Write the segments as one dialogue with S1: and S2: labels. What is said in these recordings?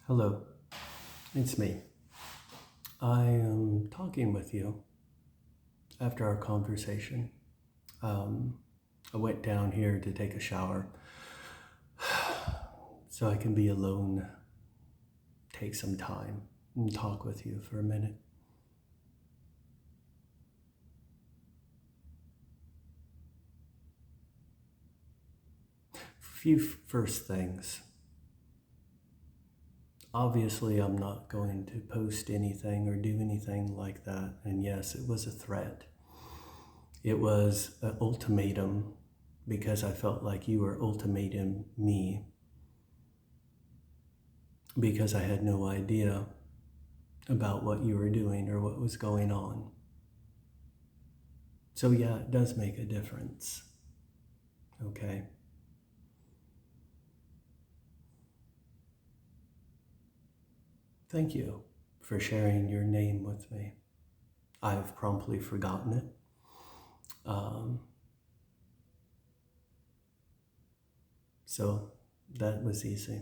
S1: Hello, it's me. I am talking with you after our conversation. I went down here to take a shower so I can be alone, take some time, and talk with you for a minute. A few first things. Obviously, I'm not going to post anything or do anything like that. And yes, it was a threat. It was an ultimatum because I felt like you were ultimating me because I had no idea about what you were doing or what was going on. So yeah, it does make a difference. Okay. Thank you for sharing your name with me. I've promptly forgotten it. So that was easy.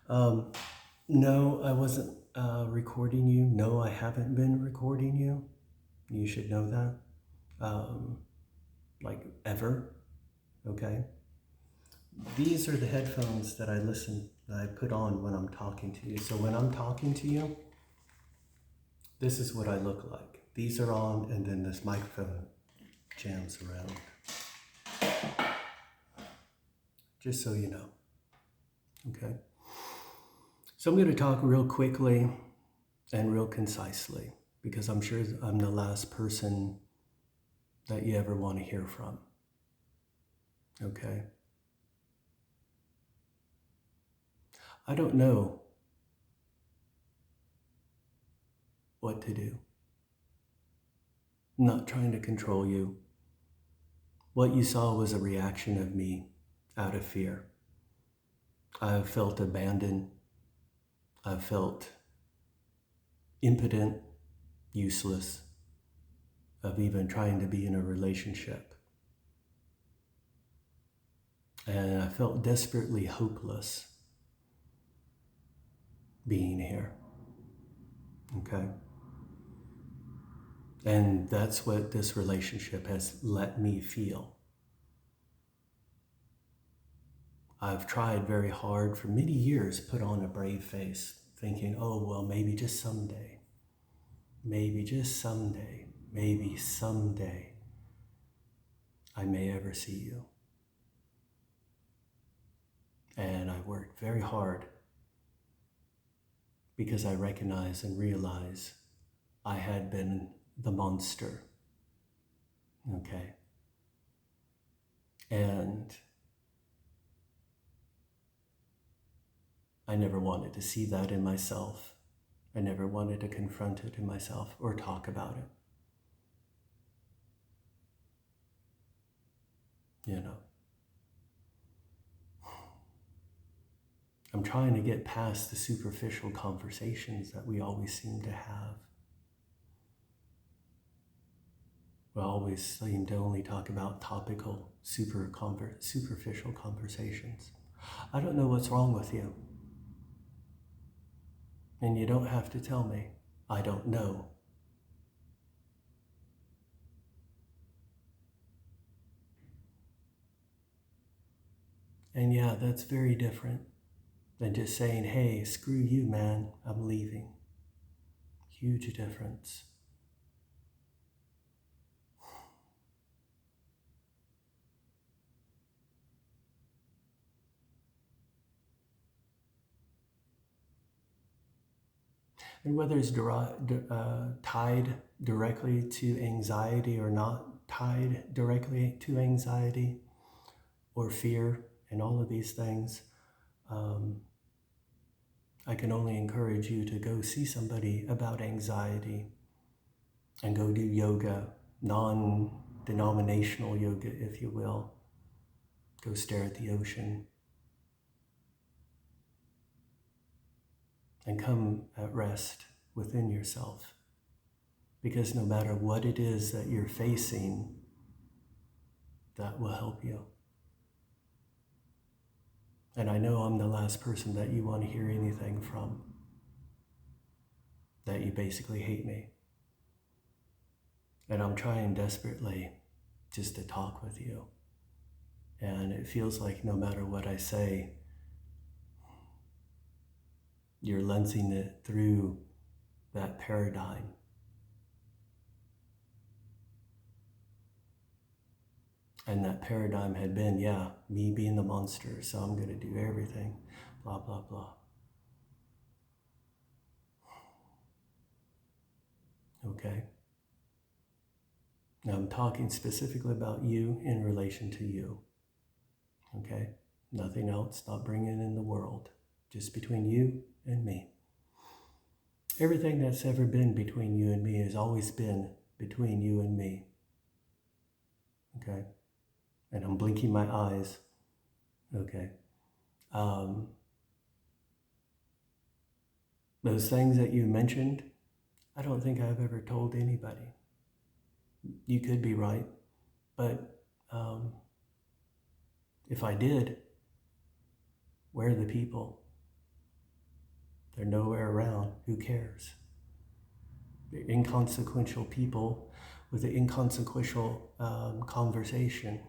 S1: No, I wasn't recording you. No, I haven't been recording you. You should know that. Like ever. Okay. These are the headphones that I put on when I'm talking to you. So when I'm talking to you, this is what I look like. These are on, and then this microphone jams around. Just so you know. Okay. So I'm going to talk real quickly and real concisely because I'm sure I'm the last person that you ever want to hear from. Okay. I don't know what to do. I'm not trying to control you. What you saw was a reaction of me out of fear. I've felt abandoned. I've felt impotent, useless of even trying to be in a relationship. And I felt desperately hopeless being here. Okay? And that's what this relationship has let me feel. I've tried very hard for many years, put on a brave face, thinking, oh, well, maybe just someday. Maybe just someday. Maybe someday I may ever see you. And I worked very hard because I recognize and realize I had been the monster. Okay? And I never wanted to see that in myself. I never wanted to confront it in myself or talk about it. You know? I'm trying to get past the superficial conversations that we always seem to have. We always seem to only talk about topical, superficial conversations. I don't know what's wrong with you. And you don't have to tell me. I don't know. And yeah, that's very different than just saying, hey, screw you, man, I'm leaving. Huge difference. And whether it's tied directly to anxiety or not tied directly to anxiety or fear and all of these things, I can only encourage you to go see somebody about anxiety and go do yoga, non-denominational yoga, if you will. Go stare at the ocean and come at rest within yourself. Because no matter what it is that you're facing, that will help you. And I know I'm the last person that you want to hear anything from, that you basically hate me. And I'm trying desperately just to talk with you. And it feels like no matter what I say, you're lensing it through that paradigm. And that paradigm had been, yeah, me being the monster, so I'm going to do everything, blah, blah, blah. Okay? Now I'm talking specifically about you in relation to you. Okay? Nothing else, not bringing in the world. Just between you and me. Everything that's ever been between you and me has always been between you and me. Okay? And I'm blinking my eyes. Okay? Those things that you mentioned, I don't think I've ever told anybody. You could be right, but if I did, where are the people? They're nowhere around. Who cares? They're inconsequential people with an inconsequential conversation.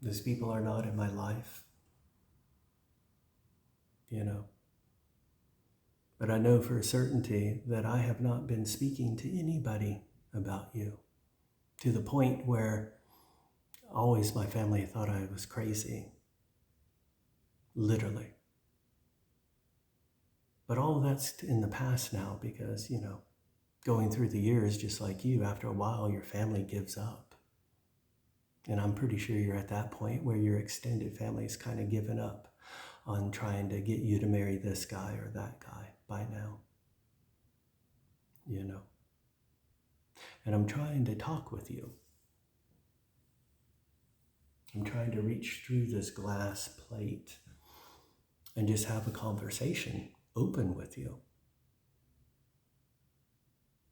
S1: Those people are not in my life, you know. But I know for a certainty that I have not been speaking to anybody about you, to the point where always my family thought I was crazy, literally. But all of that's in the past now because, you know, going through the years, just like you, after a while, your family gives up. And I'm pretty sure you're at that point where your extended family's kind of given up on trying to get you to marry this guy or that guy by now. You know. And I'm trying to talk with you. I'm trying to reach through this glass plate and just have a conversation open with you.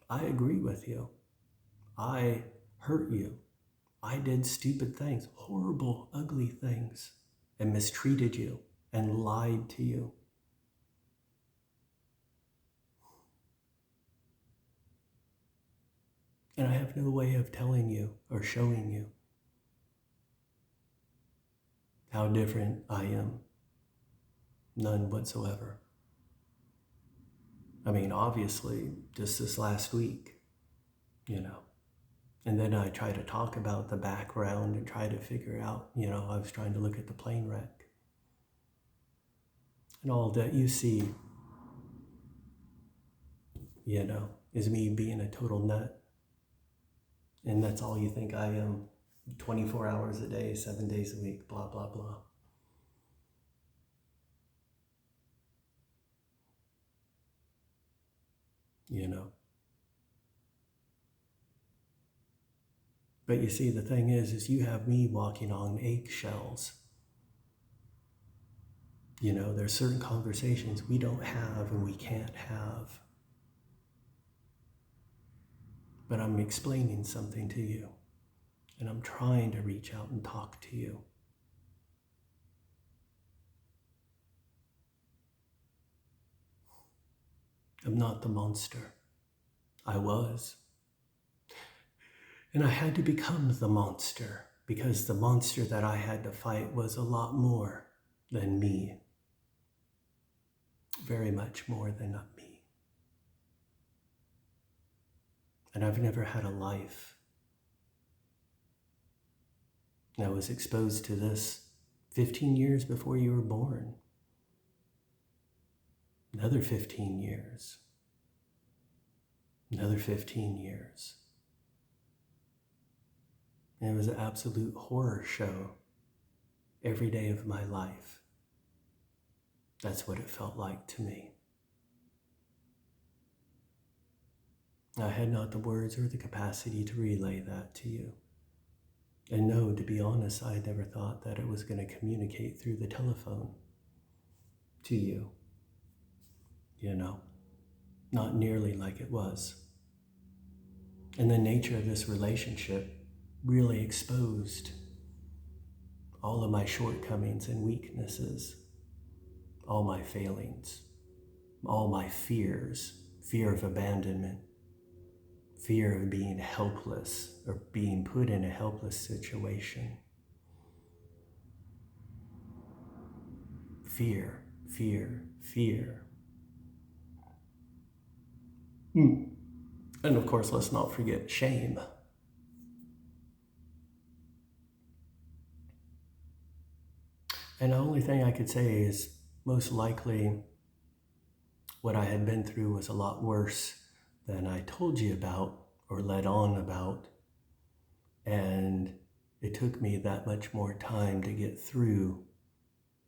S1: I agree with you. I hurt you. I did stupid things, horrible, ugly things, and mistreated you and lied to you. And I have no way of telling you or showing you how different I am. None whatsoever. I mean, obviously, just this last week, you know. And then I try to talk about the background and try to figure out, you know, I was trying to look at the plane wreck. And all that you see, you know, is me being a total nut. And that's all you think I am, 24 hours a day, 7 days a week, blah, blah, blah. You know. But you see, the thing is you have me walking on eggshells. You know, there's certain conversations we don't have and we can't have. But I'm explaining something to you. And I'm trying to reach out and talk to you. I'm not the monster. I was. And I had to become the monster because the monster that I had to fight was a lot more than me. Very much more than me. And I've never had a life. I was exposed to this 15 years before you were born. Another 15 years. Another 15 years. And it was an absolute horror show every day of my life. That's what it felt like to me. I had not the words or the capacity to relay that to you. And no, to be honest, I never thought that it was going to communicate through the telephone to you. You know, not nearly like it was. And the nature of this relationship really exposed all of my shortcomings and weaknesses, all my failings, all my fears, fear of abandonment, fear of being helpless or being put in a helpless situation. Fear, fear, fear. And of course, let's not forget shame. And the only thing I could say is most likely what I had been through was a lot worse than I told you about or let on about. And it took me that much more time to get through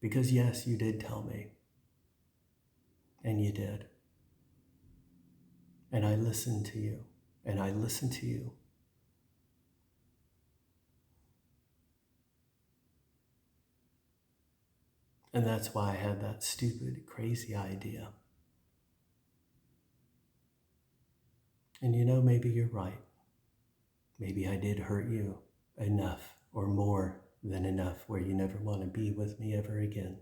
S1: because yes, you did tell me. And you did. And I listened to you. And I listened to you. And that's why I had that stupid, crazy idea. And you know, maybe you're right. Maybe I did hurt you enough or more than enough where you never want to be with me ever again.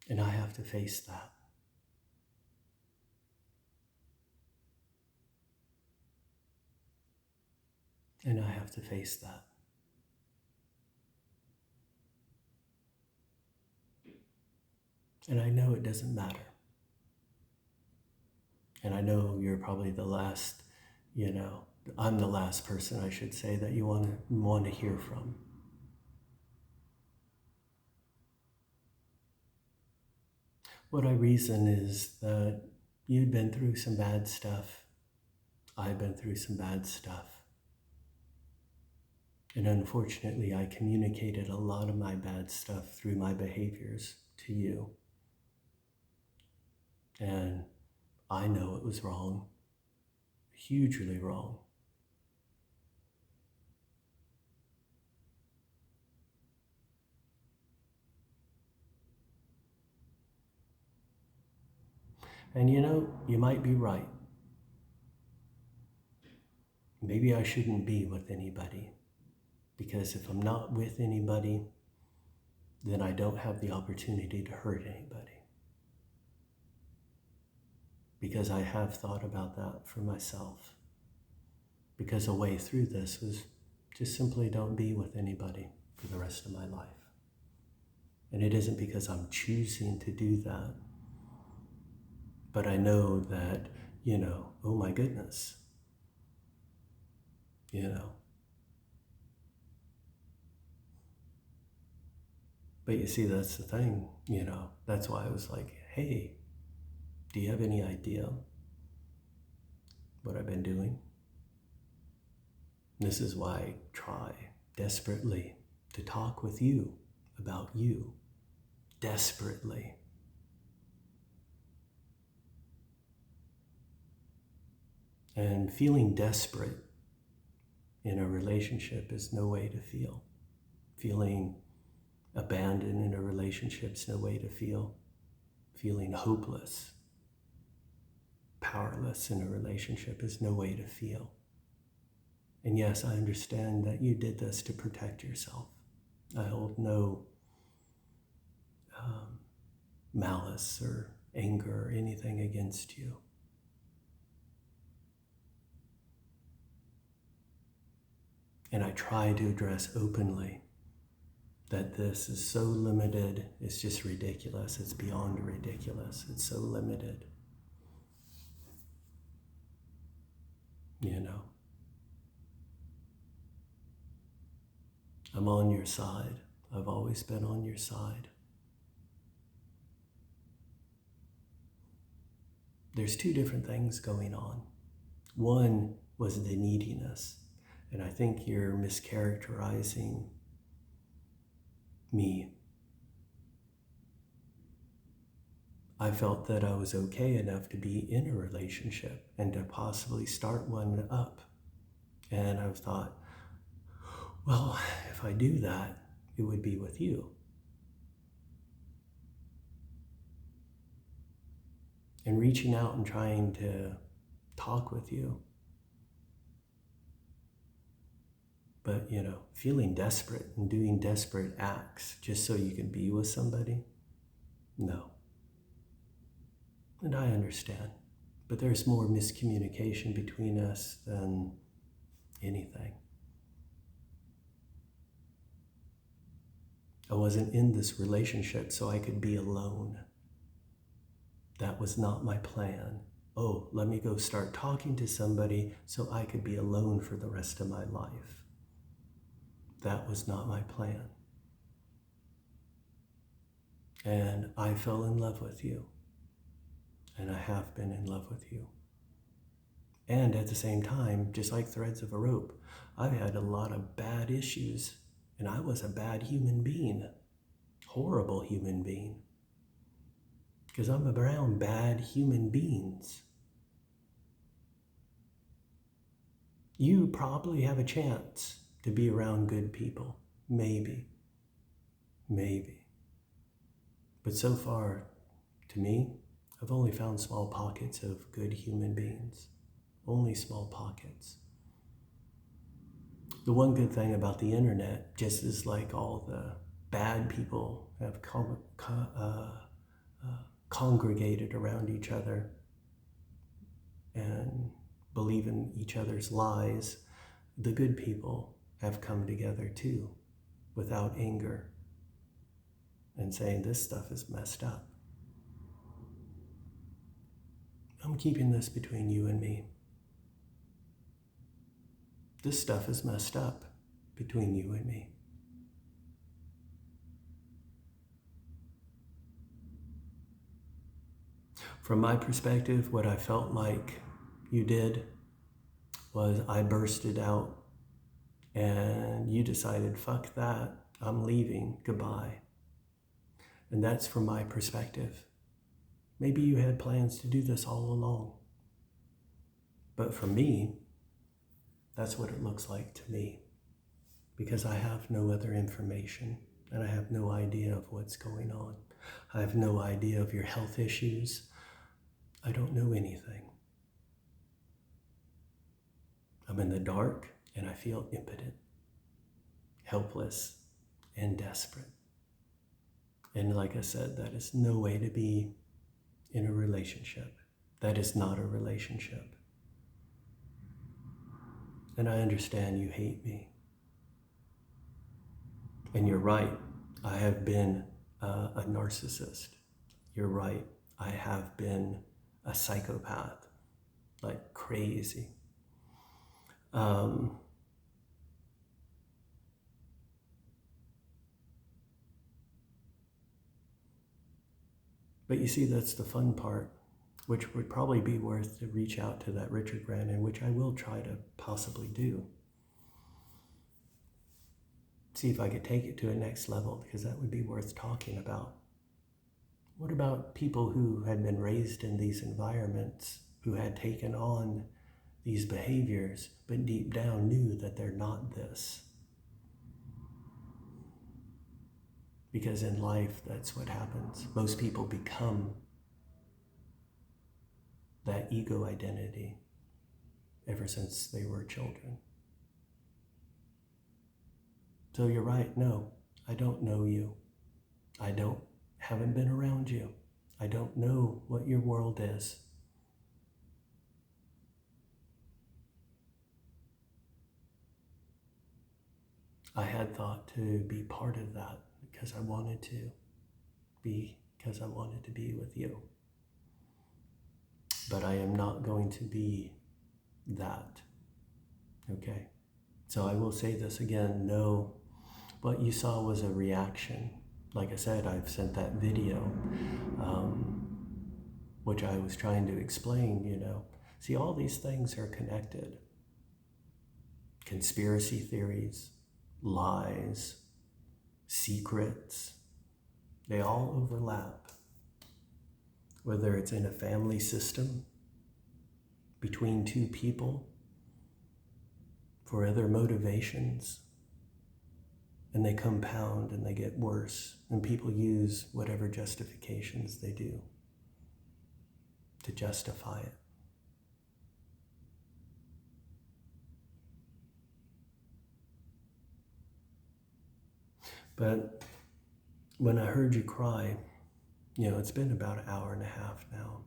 S1: And I have to face that. And I have to face that. And I know it doesn't matter. And I know you're probably the last, I'm the last person, I should say, that you want to hear from. What I reason is that you'd been through some bad stuff. I've been through some bad stuff. And unfortunately, I communicated a lot of my bad stuff through my behaviors to you. And I know it was wrong, hugely wrong. And you might be right. Maybe I shouldn't be with anybody, because if I'm not with anybody, then I don't have the opportunity to hurt anybody. Because I have thought about that for myself. Because a way through this was just simply don't be with anybody for the rest of my life. And it isn't because I'm choosing to do that, but I know that, oh my goodness, But you see, that's the thing, that's why I was like, hey, do you have any idea what I've been doing? This is why I try desperately to talk with you about you. Desperately. And feeling desperate in a relationship is no way to feel. Feeling abandoned in a relationship is no way to feel. Feeling hopeless, powerless in a relationship is no way to feel. And yes, I understand that you did this to protect yourself. I hold no malice or anger or anything against you. And I try to address openly that this is so limited, it's just ridiculous. It's beyond ridiculous. It's so limited. I'm on your side. I've always been on your side. There's two different things going on. One was the neediness, and I think you're mischaracterizing me. I felt that I was okay enough to be in a relationship and to possibly start one up. And I've thought, well, if I do that, it would be with you. And reaching out and trying to talk with you. But, feeling desperate and doing desperate acts just so you can be with somebody, no. And I understand. But there's more miscommunication between us than anything. I wasn't in this relationship so I could be alone. That was not my plan. Oh, let me go start talking to somebody so I could be alone for the rest of my life. That was not my plan. And I fell in love with you. And I have been in love with you. And at the same time, just like threads of a rope, I've had a lot of bad issues. And I was a bad human being. Horrible human being. Because I'm around bad human beings. You probably have a chance to be around good people. Maybe. But so far, to me, I've only found small pockets of good human beings. Only small pockets. The one good thing about the internet, just as like all the bad people have congregated around each other and believe in each other's lies, the good people have come together too, without anger, and saying this stuff is messed up. I'm keeping this between you and me. This stuff is messed up between you and me. From my perspective, what I felt like you did was I bursted out and you decided, fuck that, I'm leaving, goodbye. And that's from my perspective. Maybe you had plans to do this all along. But for me, that's what it looks like to me. Because I have no other information and I have no idea of what's going on. I have no idea of your health issues. I don't know anything. I'm in the dark and I feel impotent, helpless, and desperate. And like I said, that is no way to be in a relationship. That is not a relationship. And I understand you hate me. And you're right, I have been a narcissist. You're right, I have been a psychopath, like crazy. But you see, that's the fun part, which would probably be worth to reach out to that Richard Brannon, which I will try to possibly do. See if I could take it to a next level, because that would be worth talking about. What about people who had been raised in these environments, who had taken on these behaviors, but deep down knew that they're not this? Because in life, that's what happens. Most people become that ego identity ever since they were children. So you're right, no, I don't know you. Haven't been around you. I don't know what your world is. I had thought to be part of that because I wanted to be with you. But I am not going to be that. Okay? So I will say this again, no, what you saw was a reaction. Like I said, I've sent that video, which I was trying to explain, See, all these things are connected. Conspiracy theories, lies, secrets, they all overlap. Whether it's in a family system, between two people, for other motivations, and they compound and they get worse, and people use whatever justifications they do to justify it. But when I heard you cry, it's been about an hour and a half now,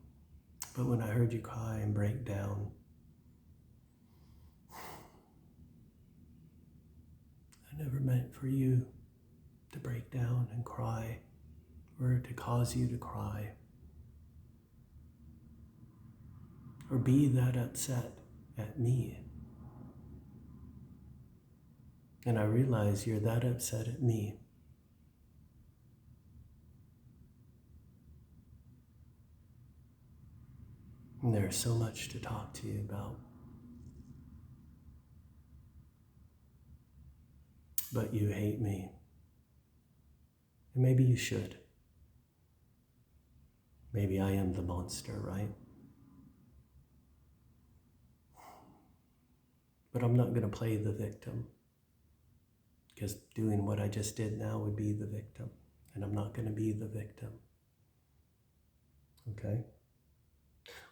S1: but when I heard you cry and break down, I never meant for you to break down and cry or to cause you to cry or be that upset at me. And I realize you're that upset at me. And there's so much to talk to you about. But you hate me. And maybe you should. Maybe I am the monster, right? But I'm not going to play the victim, because doing what I just did now would be the victim. And I'm not going to be the victim. Okay?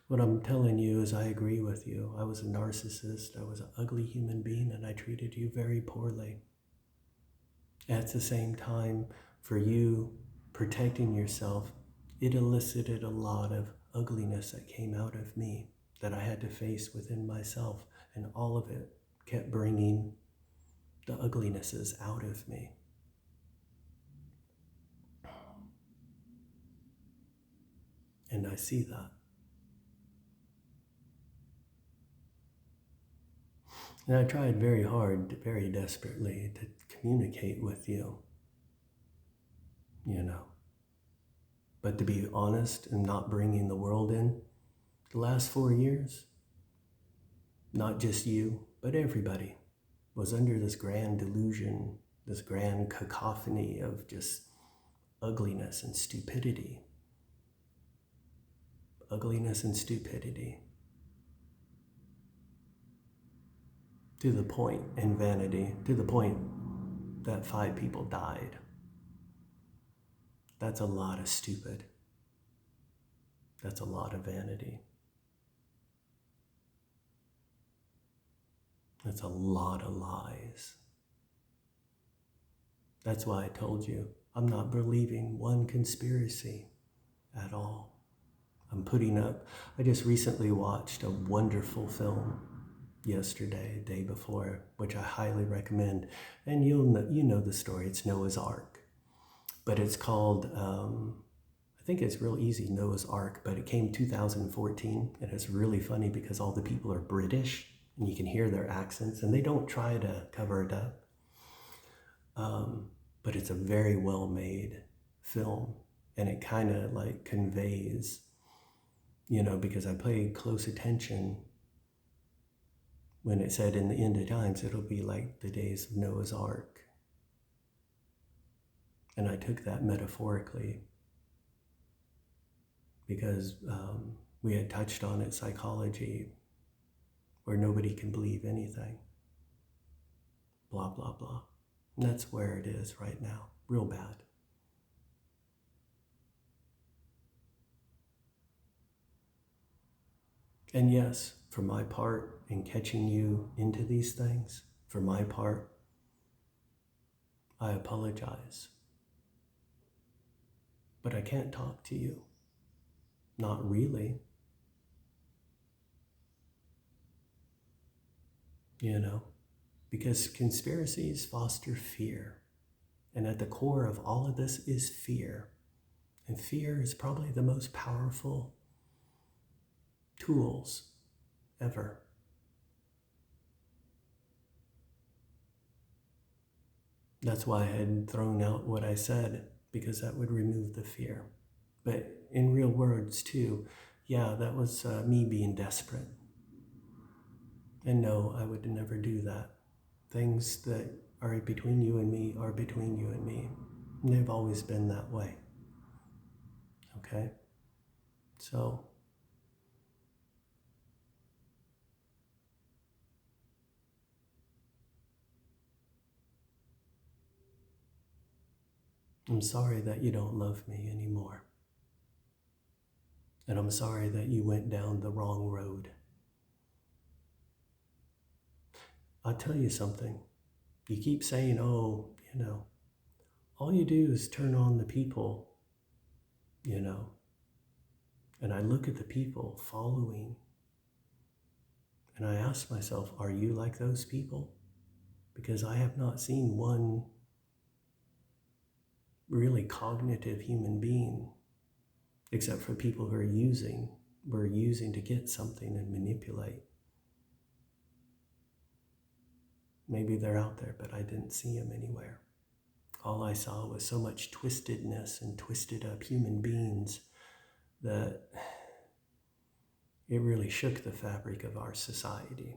S1: What I'm telling you is I agree with you. I was a narcissist. I was an ugly human being, and I treated you very poorly. At the same time, for you protecting yourself, it elicited a lot of ugliness that came out of me that I had to face within myself, and all of it kept bringing the uglinesses out of me. And I see that. And I tried very hard, very desperately to communicate with you, But to be honest and not bringing the world in, the last 4 years, not just you, but everybody was under this grand delusion, this grand cacophony of just ugliness and stupidity. Ugliness and stupidity. To the point, and vanity, to the point that 5 people died. That's a lot of stupid. That's a lot of vanity. That's a lot of lies. That's why I told you, I'm not believing one conspiracy at all. I just recently watched a wonderful film yesterday, day before, which I highly recommend. And you know the story. It's Noah's Ark. But it's called, I think it's real easy, Noah's Ark, but it came 2014. And it's really funny because all the people are British and you can hear their accents and they don't try to cover it up. But it's a very well-made film, and it kind of like conveys, because I paid close attention when it said in the end of times, it'll be like the days of Noah's Ark. And I took that metaphorically because we had touched on it, psychology, where nobody can believe anything. Blah, blah, blah. And that's where it is right now. Real bad. And yes, for my part in catching you into these things, for my part, I apologize. But I can't talk to you. Not really. Because conspiracies foster fear. And at the core of all of this is fear. And fear is probably the most powerful tools ever. That's why I had thrown out what I said, because that would remove the fear. But in real words too, yeah, that was me being desperate. And no, I would never do that. Things that are between you and me are between you and me. And they've always been that way. Okay? So, I'm sorry that you don't love me anymore. And I'm sorry that you went down the wrong road. I'll tell you something. You keep saying, all you do is turn on the people, and I look at the people following, and I ask myself, are you like those people? Because I have not seen one really cognitive human being, except for people who we're using to get something and manipulate. Maybe they're out there, but I didn't see them anywhere. All I saw was so much twistedness and twisted up human beings that it really shook the fabric of our society.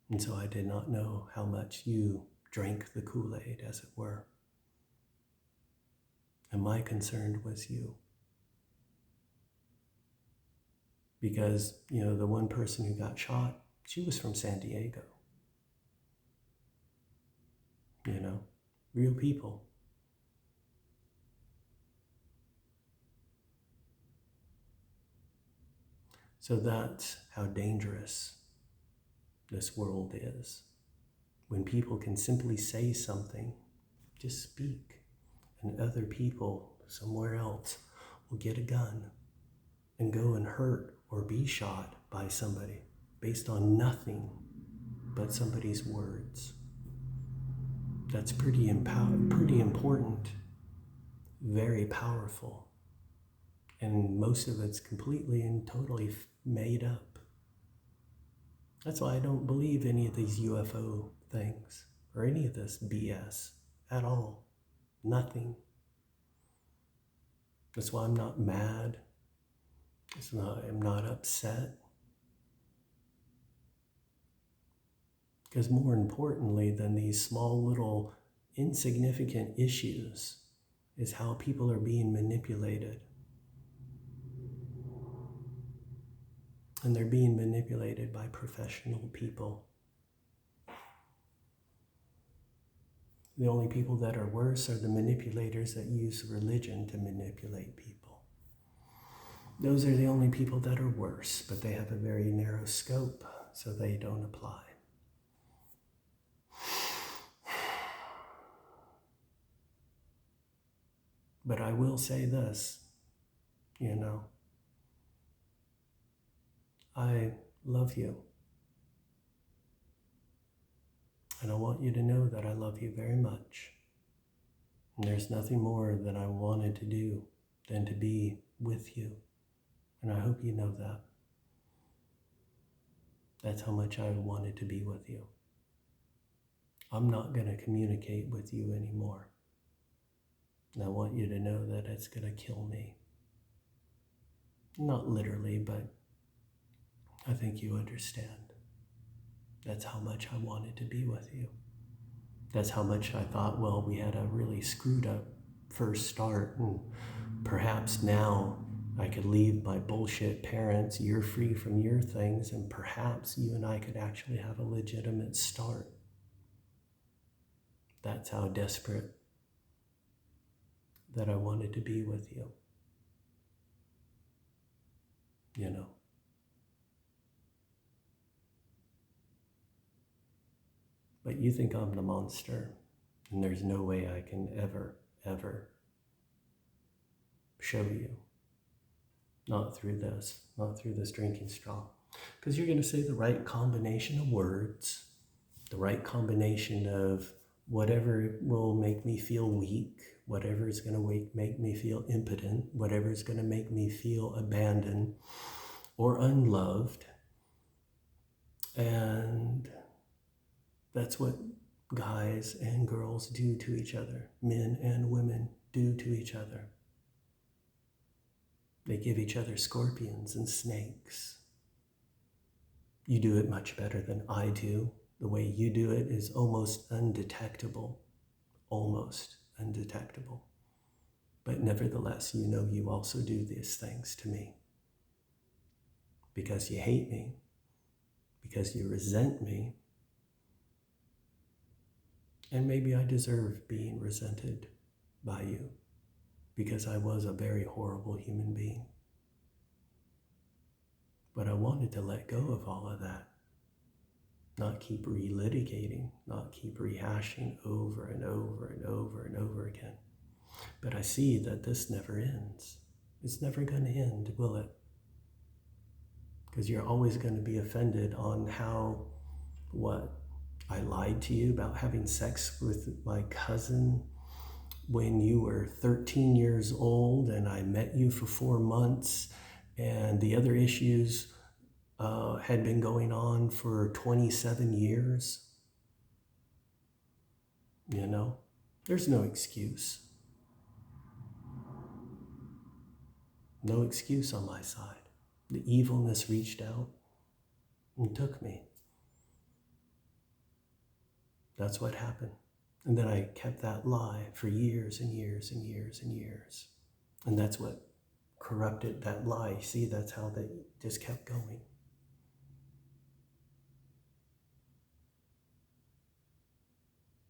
S1: And so I did not know how much you drank the Kool-Aid, as it were. And my concern was you. Because, the one person who got shot, she was from San Diego. Real people. So that's how dangerous this world is. When people can simply say something, just speak, and other people somewhere else will get a gun and go and hurt or be shot by somebody based on nothing but somebody's words. That's pretty important, very powerful, and most of it's completely and totally made up. That's why I don't believe any of these UFO things or any of this BS at all. Nothing. That's why I'm not mad. I'm not upset. Because more importantly than these small little insignificant issues is how people are being manipulated. And they're being manipulated by professional people. The only people that are worse are the manipulators that use religion to manipulate people. Those are the only people that are worse, but they have a very narrow scope, so they don't apply. But I will say this, I love you. And I want you to know that I love you very much. And there's nothing more that I wanted to do than to be with you. And I hope you know that. That's how much I wanted to be with you. I'm not going to communicate with you anymore. And I want you to know that it's going to kill me. Not literally, but I think you understand. That's how much I wanted to be with you. That's how much I thought, well, we had a really screwed up first start, and perhaps now I could leave my bullshit parents, you're free from your things, and perhaps you and I could actually have a legitimate start. That's how desperate that I wanted to be with you. But you think I'm the monster, and there's no way I can ever show you. Not through this drinking straw. Because you're going to say the right combination of words, the right combination of whatever will make me feel weak, whatever is going to make me feel impotent, whatever is going to make me feel abandoned or unloved. And that's what guys and girls do to each other, men and women do to each other. They give each other scorpions and snakes. You do it much better than I do. The way you do it is almost undetectable. But nevertheless, you also do these things to me. Because you hate me, because you resent me, and maybe I deserve being resented by you, because I was a very horrible human being. But I wanted to let go of all of that. not keep relitigating, not keep rehashing over and over and over and over again. But I see that this never ends. It's never going to end, will it? Because you're always going to be offended on how, what, I lied to you about having sex with my cousin when you were 13 years old and I met you for 4 months, and the other issues had been going on for 27 years. You know, there's no excuse. No excuse on my side. The evilness reached out and took me. That's what happened. And then I kept that lie for years and years and years and years. And that's what corrupted that lie. See, that's how they just kept going.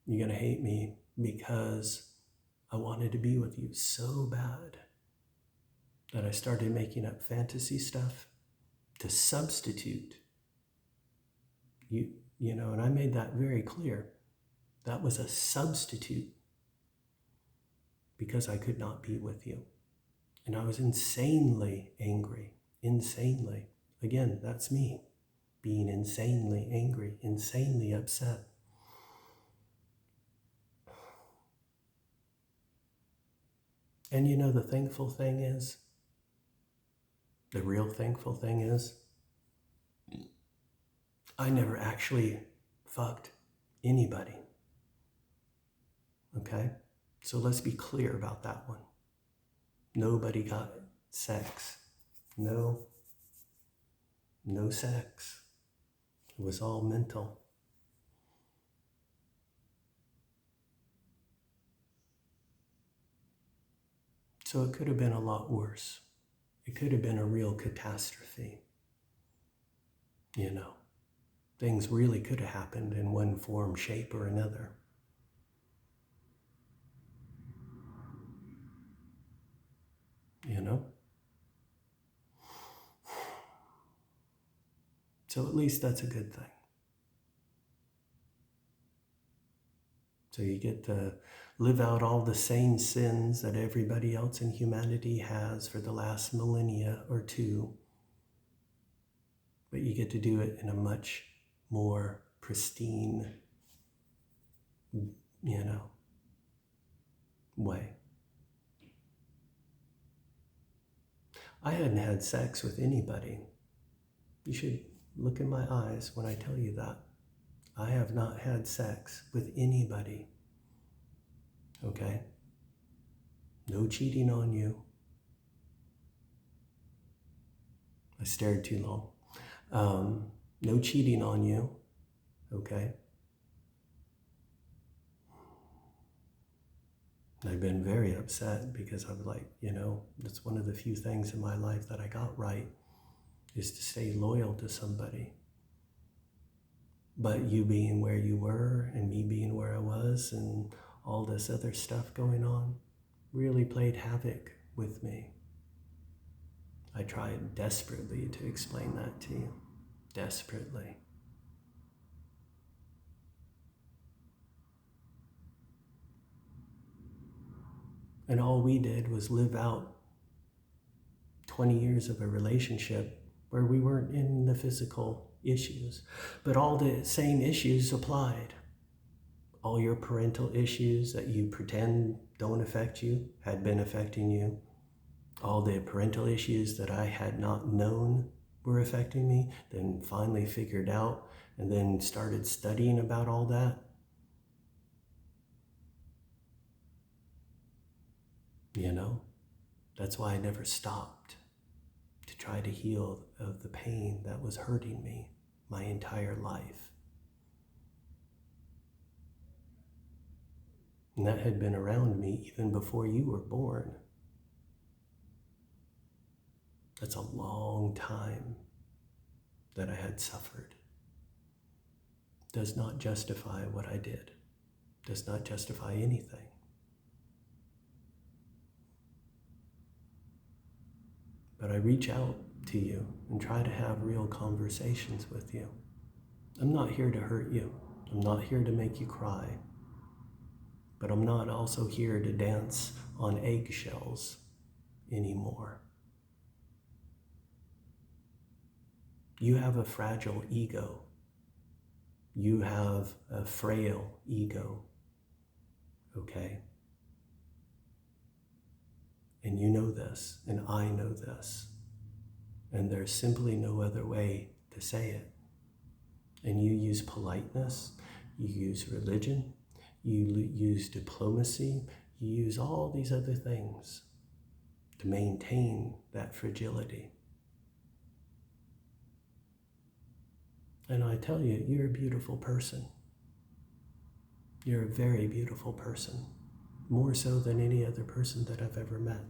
S1: You're going to hate me because I wanted to be with you so bad that I started making up fantasy stuff to substitute you know, and I made that very clear. That was a substitute because I could not be with you. And I was insanely angry, insanely. Again, that's me, being insanely angry, insanely upset. And you know, the real thankful thing is, I never actually fucked anybody. Okay? So let's be clear about that one. Nobody got sex. No sex. It was all mental. So it could have been a lot worse. It could have been a real catastrophe. You know, things really could have happened in one form, shape, or another. You know? So at least that's a good thing. So you get to live out all the same sins that everybody else in humanity has for the last millennia or two. But you get to do it in a much more pristine, you know, way. I hadn't had sex with anybody. You should look in my eyes when I tell you that. I have not had sex with anybody. Okay? No cheating on you. I stared too long. No cheating on you. Okay? I've been very upset because I was like, you know, that's one of the few things in my life that I got right, is to stay loyal to somebody. But you being where you were and me being where I was and all this other stuff going on really played havoc with me. I tried desperately to explain that to you. Desperately. And all we did was live out 20 years of a relationship where we weren't in the physical issues, but all the same issues applied. All your parental issues that you pretend don't affect you had been affecting you. All the parental issues that I had not known were affecting me, then finally figured out, and then started studying about all that. You know, that's why I never stopped to try to heal of the pain that was hurting me my entire life. And that had been around me even before you were born. That's a long time that I had suffered. Does not justify what I did. Does not justify anything. But I reach out to you and try to have real conversations with you. I'm not here to hurt you. I'm not here to make you cry. But I'm not also here to dance on eggshells anymore. You have a fragile ego. You have a frail ego. Okay? And you know this, and I know this. And there's simply no other way to say it. And you use politeness, you use religion, you use diplomacy, you use all these other things to maintain that fragility. And I tell you, you're a beautiful person. You're a very beautiful person, more so than any other person that I've ever met.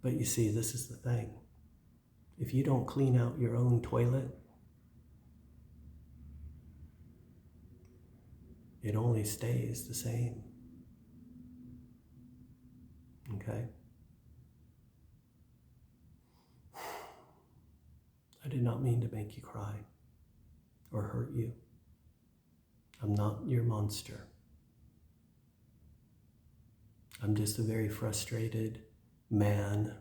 S1: But you see, this is the thing. If you don't clean out your own toilet, it only stays the same. Okay? I did not mean to make you cry or hurt you. I'm not your monster. I'm just a very frustrated man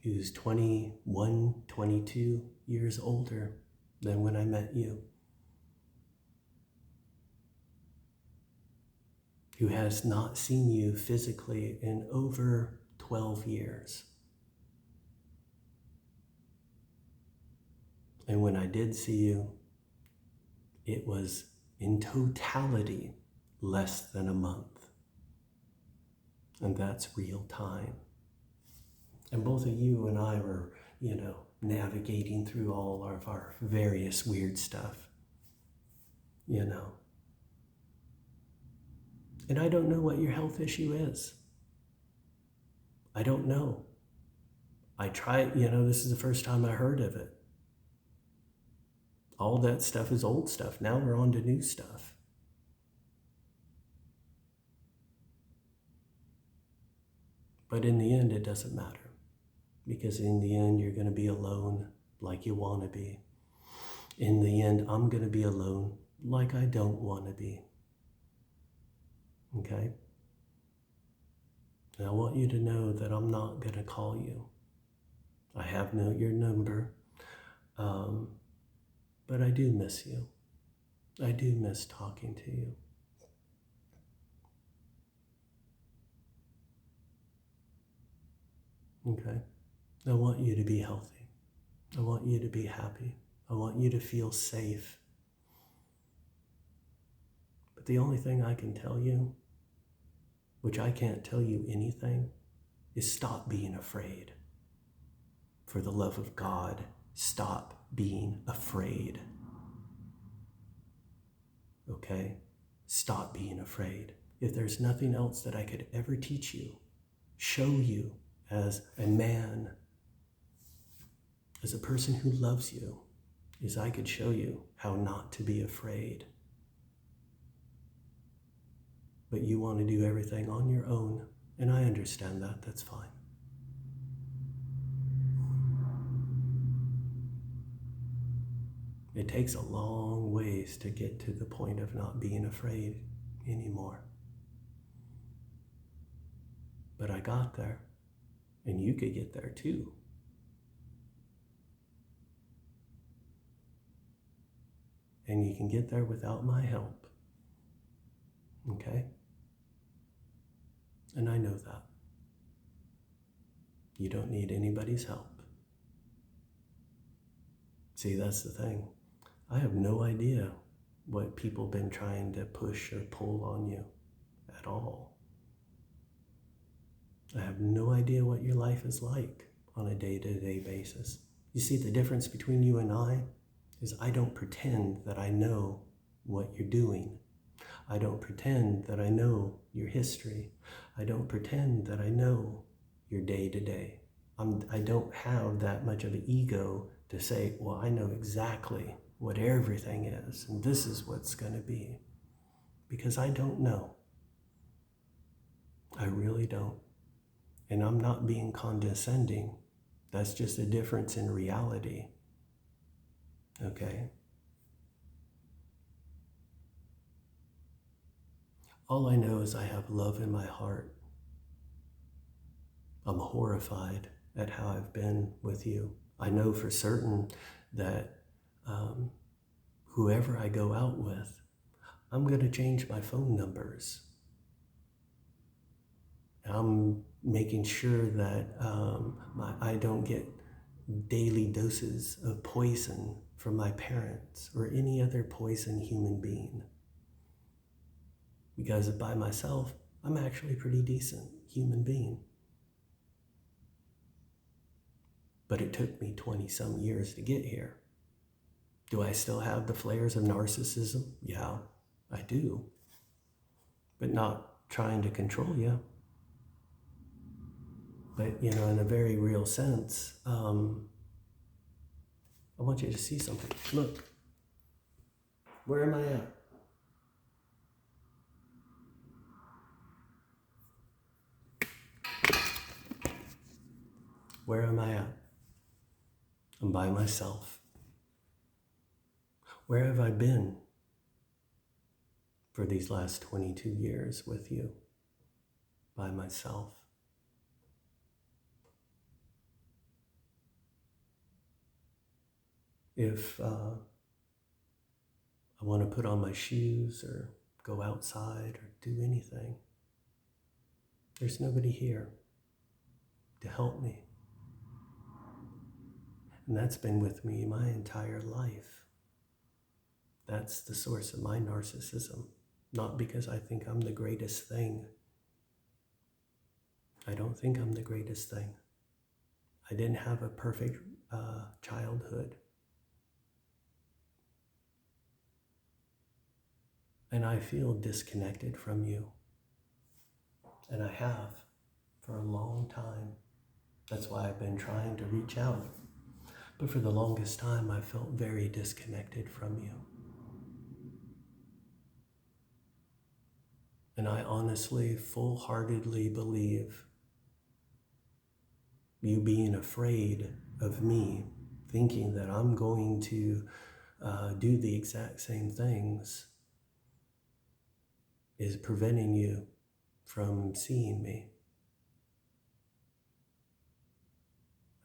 S1: who's 21, 22 years older than when I met you, who has not seen you physically in over 12 years. And when I did see you, it was in totality less than a month. And that's real time. And both of you and I were, navigating through all of our various weird stuff, And I don't know what your health issue is. I don't know. I tried, this is the first time I heard of it. All that stuff is old stuff. Now we're on to new stuff. But in the end, it doesn't matter. Because in the end, you're going to be alone like you want to be. In the end, I'm going to be alone like I don't want to be. Okay? And I want you to know that I'm not going to call you. I have your number. But I do miss you. I do miss talking to you. Okay? I want you to be healthy. I want you to be happy. I want you to feel safe. But the only thing I can tell you, which I can't tell you anything, is stop being afraid. For the love of God, stop being afraid. Okay? Stop being afraid. If there's nothing else that I could ever teach you, show you as a man, as a person who loves you, is I could show you how not to be afraid. But you want to do everything on your own, and I understand that. That's fine. It takes a long ways to get to the point of not being afraid anymore. But I got there, and you could get there too. And you can get there without my help. Okay? And I know that. You don't need anybody's help. See, that's the thing. I have no idea what people have been trying to push or pull on you at all. I have no idea what your life is like on a day-to-day basis. You see, the difference between you and I is I don't pretend that I know what you're doing. I don't pretend that I know your history. I don't pretend that I know your day-to-day. I don't have that much of an ego to say, well, I know exactly what everything is, and this is what's going to be. Because I don't know. I really don't. And I'm not being condescending. That's just a difference in reality. Okay? All I know is I have love in my heart. I'm horrified at how I've been with you. I know for certain that whoever I go out with, I'm going to change my phone numbers. I'm making sure that I don't get daily doses of poison from my parents or any other poison human being. Because by myself, I'm actually a pretty decent human being. But it took me 20 some years to get here. Do I still have the flares of narcissism? Yeah, I do. But not trying to control you. But, in a very real sense, I want you to see something. Look, where am I at? Where am I at? I'm by myself. Where have I been for these last 22 years with you? By myself. If I want to put on my shoes or go outside or do anything, there's nobody here to help me. And that's been with me my entire life. That's the source of my narcissism. Not because I think I'm the greatest thing. I don't think I'm the greatest thing. I didn't have a perfect childhood. And I feel disconnected from you. And I have for a long time. That's why I've been trying to reach out. But for the longest time, I felt very disconnected from you. And I honestly, full-heartedly believe you being afraid of me, thinking that I'm going to do the exact same things, is preventing you from seeing me.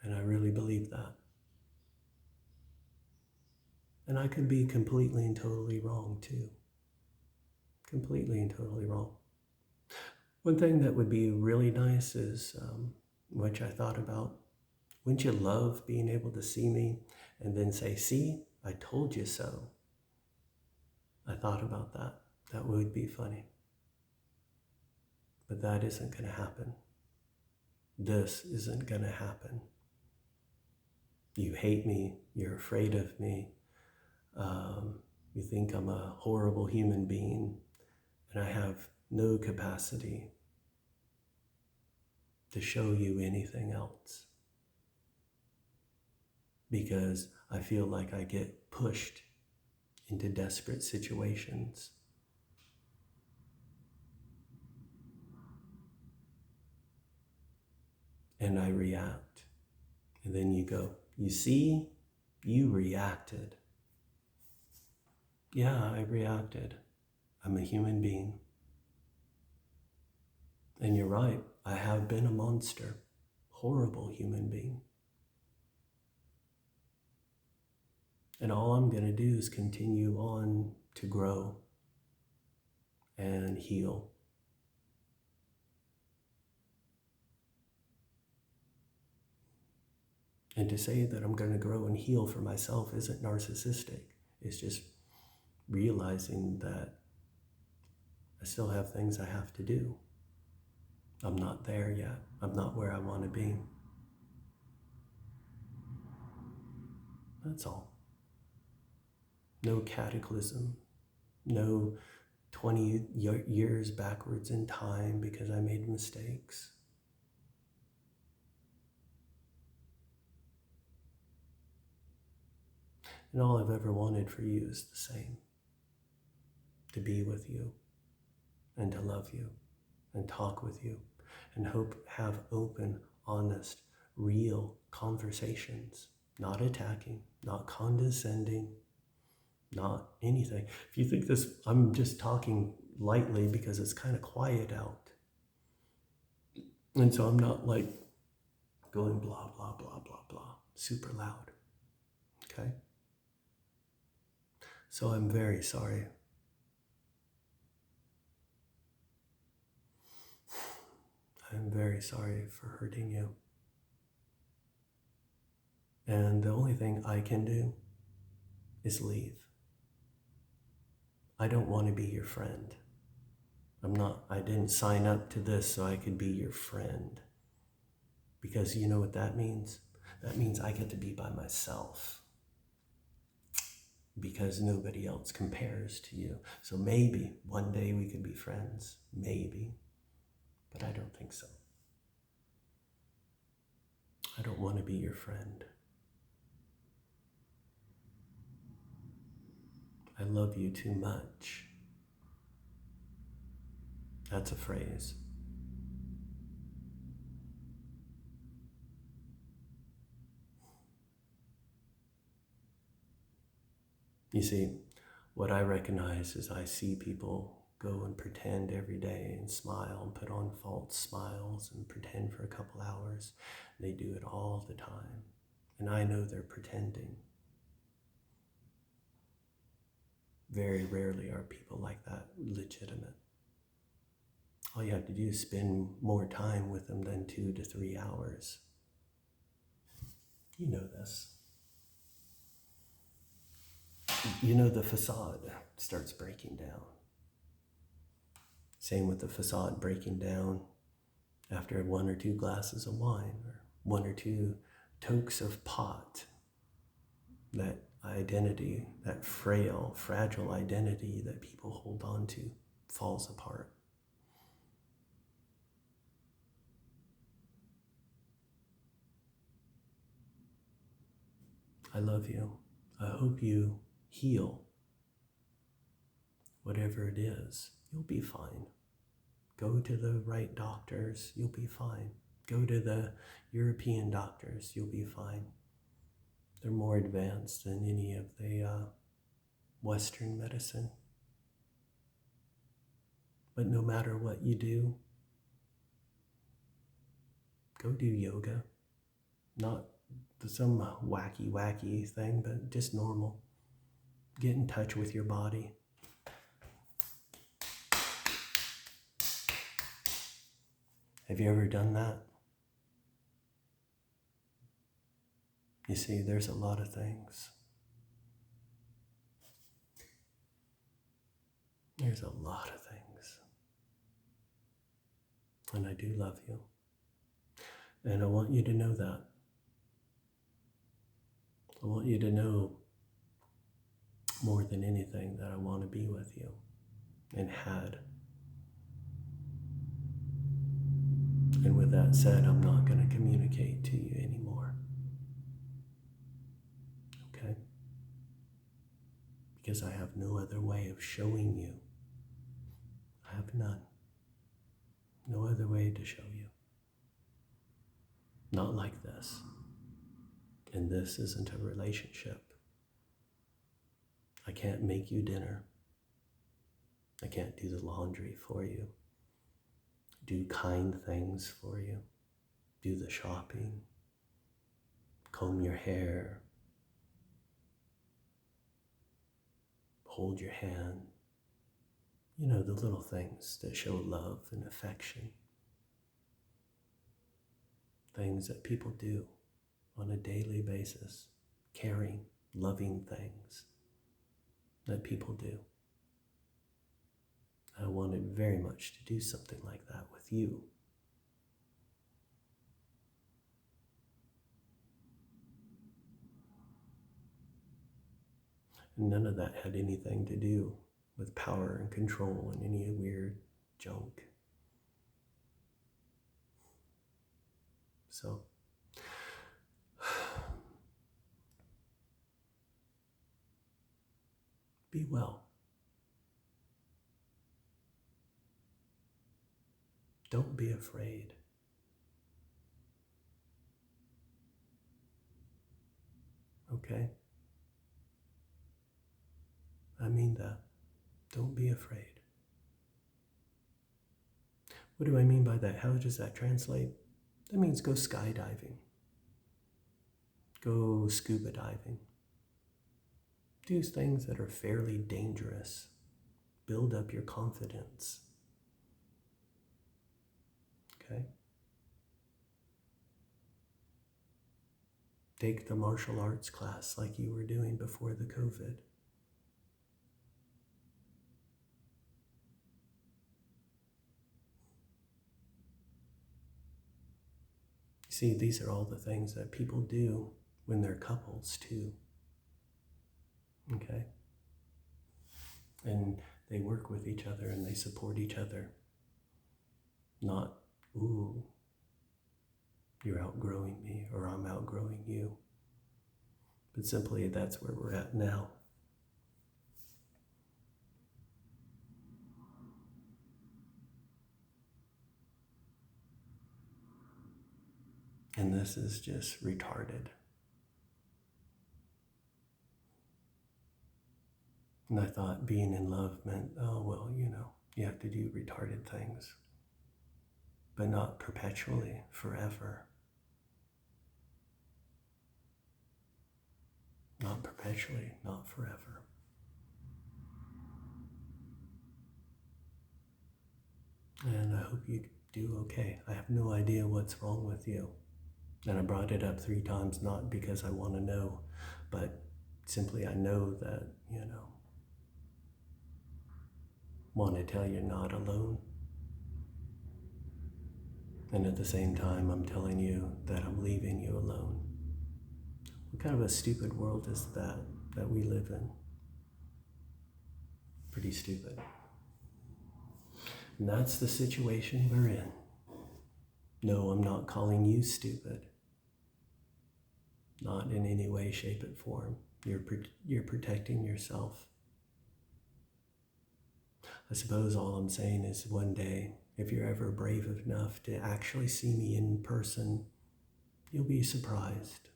S1: And I really believe that. And I could be completely and totally wrong too. Completely and totally wrong. One thing that would be really nice is, which I thought about, wouldn't you love being able to see me and then say, see, I told you so. I thought about that. That would be funny. But that isn't going to happen. This isn't going to happen. You hate me. You're afraid of me. You think I'm a horrible human being, and I have no capacity to show you anything else. Because I feel like I get pushed into desperate situations. And I react. And then you go, you see, you reacted. Yeah, I reacted. I'm a human being. And you're right, I have been a monster, horrible human being. And all I'm going to do is continue on to grow and heal. And to say that I'm going to grow and heal for myself isn't narcissistic. It's just realizing that I still have things I have to do. I'm not there yet. I'm not where I want to be. That's all. No cataclysm. No 20 years backwards in time because I made mistakes. And all I've ever wanted for you is the same. To be with you and to love you and talk with you and have open, honest, real conversations, not attacking, not condescending, not anything. If you think this, I'm just talking lightly because it's kind of quiet out. And so I'm not like going blah, blah, blah, blah, blah, super loud. Okay? So I'm very sorry. I'm very sorry for hurting you. And the only thing I can do is leave. I don't want to be your friend. I didn't sign up to this so I could be your friend. Because you know what that means? That means I get to be by myself. Because nobody else compares to you. So maybe one day we could be friends. Maybe. But I don't think so. I don't want to be your friend. I love you too much. That's a phrase. You see, what I recognize is I see people go and pretend every day and smile and put on false smiles and pretend for a couple hours. They do it all the time. And I know they're pretending. Very rarely are people like that legitimate. All you have to do is spend more time with them than 2 to 3 hours. You know this. You know the facade starts breaking down. Same with the facade breaking down after 1 or 2 glasses of wine or 1 or 2 tokes of pot. That identity, that frail, fragile identity that people hold on to falls apart. I love you. I hope you heal. Whatever it is, you'll be fine. Go to the right doctors, you'll be fine. Go to the European doctors, you'll be fine. They're more advanced than any of the Western medicine. But no matter what you do, go do yoga. Not some wacky thing, but just normal. Get in touch with your body. Have you ever done that? You see, there's a lot of things. There's a lot of things. And I do love you. And I want you to know that. I want you to know more than anything that I want to be with you and had. And with that said, I'm not going to communicate to you anymore. Okay? Because I have no other way of showing you. I have none. No other way to show you. Not like this. And this isn't a relationship. I can't make you dinner. I can't do the laundry for you. Do kind things for you. Do the shopping. Comb your hair. Hold your hand. You know, the little things that show love and affection. Things that people do on a daily basis. Caring, loving things that people do. I wanted very much to do something like that with you. And none of that had anything to do with power and control and any weird junk. So, be well. Don't be afraid. Okay? I mean that. Don't be afraid. What do I mean by that? How does that translate? That means go skydiving. Go scuba diving. Do things that are fairly dangerous. Build up your confidence. Okay? Take the martial arts class like you were doing before the COVID. See, these are all the things that people do when they're couples too. Okay? And they work with each other and they support each other. Not, ooh, you're outgrowing me or I'm outgrowing you. But simply that's where we're at now. And this is just retarded. And I thought being in love meant, oh, well, you have to do retarded things. But not perpetually, forever. Not perpetually, not forever. And I hope you do okay. I have no idea what's wrong with you. And I brought it up 3 times, not because I want to know, but simply I know that, want to tell you're not alone. And at the same time, I'm telling you that I'm leaving you alone. What kind of a stupid world is that we live in? Pretty stupid. And that's the situation we're in. No, I'm not calling you stupid. Not in any way, shape, or form. You're protecting yourself. I suppose all I'm saying is one day, if you're ever brave enough to actually see me in person, you'll be surprised.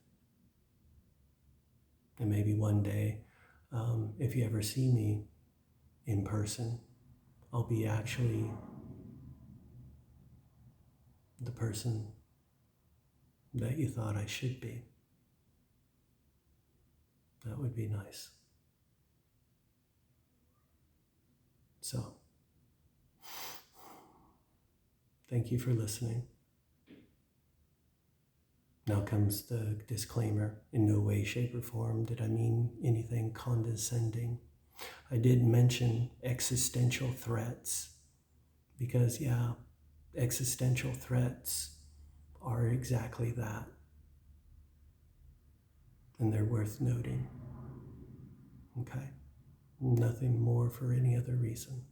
S1: And maybe one day, if you ever see me in person, I'll be actually the person that you thought I should be. That would be nice. So, thank you for listening. Now comes the disclaimer. In no way, shape, or form did I mean anything condescending. I did mention existential threats because, existential threats are exactly that. And they're worth noting. Okay? Nothing more for any other reason.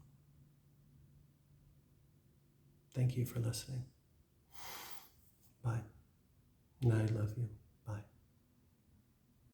S1: Thank you for listening. Bye. And I love you.